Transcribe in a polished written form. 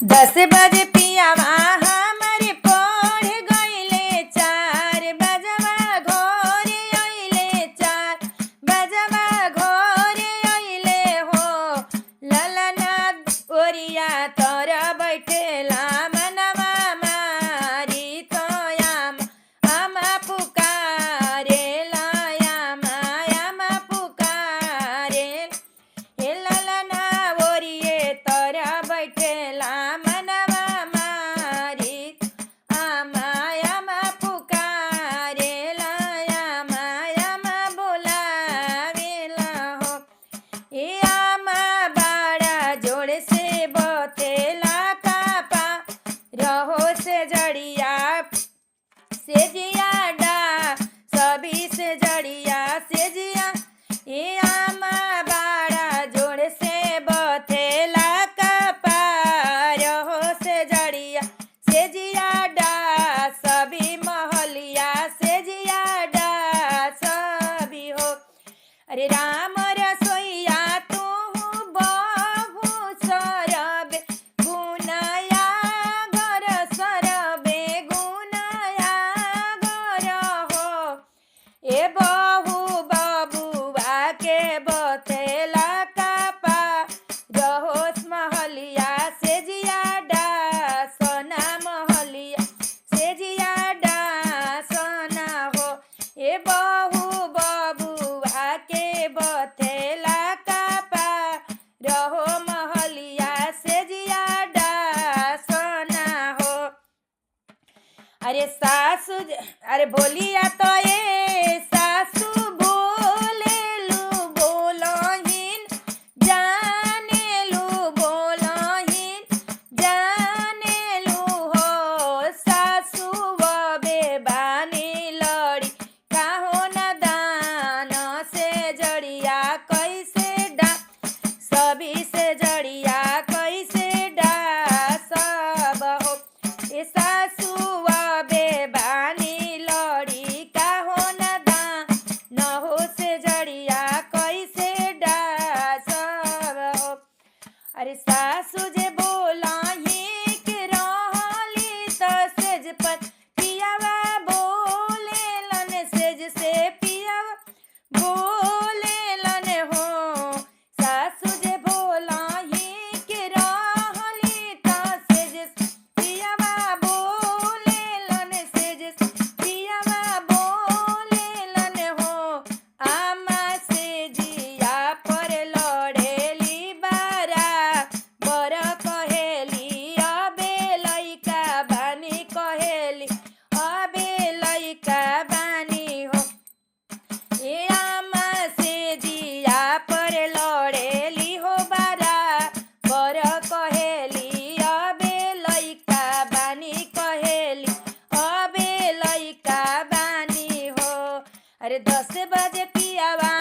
10 बजे पियावा हमारे पढ़ गईले 4 बजवा घरे अइले 4 बजवा घरे अइले हो ललना ओरिया तर बैठेला मनवा मारी तो आमा पुकारेला आमा पुकारे हे ललना ओरिये तर बैठेला मनवा मारी आमा पुकारेला आमा बोलावेला हो ए आमा बाड़ा जोड़ से बतेला कापा रहो से जड़िया से जिया डा सभी से जड़िया से जिया ए आमा बाड़ा जोड़ से बतेला कापा रहो से जड़िया से जिया डा सभी महलिया से जिया डा सभी हो अरे राम रसोईया तू बहु सरबे गुनया घर सरबे गुनया घर हो ए बहु बबुआ के बतेला कापा रहोस महलिया से जिया डा सोना महलिया से जिया डा सोना हो ए बहु बबुआ के बतेला कापा रहो महलिया से जिया डा सोना हो अरे सासू अरे बोलिया तो ये सासू बोलेलू बोलहीन जानेलू बोलहीन जानेलू हो सासू बे बानी लड़ी काहो न दान से जड़िया कैसे डा सभी से जड़िया कैसे डा सब हो ए सासू बे बानी लड़ी काहो न दान हो से जड़िया कैसे डा सब हो अरे सासू जे बोलही के रहली त सेज पर पियावा बोलेलन सेज से पियावा बोलेलन हो सासू जे बोलही के रहली त सेज से पियावा बोलेलन सेज से पियावा बोलेलन हो आमा से जिया पर लड़ेली बारा बर कहेली अबे लइका बानी कहेली अबे लइका बानी हो ए आमा से जिया पर लड़ेली हो बारा बर कहेली अबे लइका बानी कहेली अबे लइका बानी हो अरे 10 बजे पियावा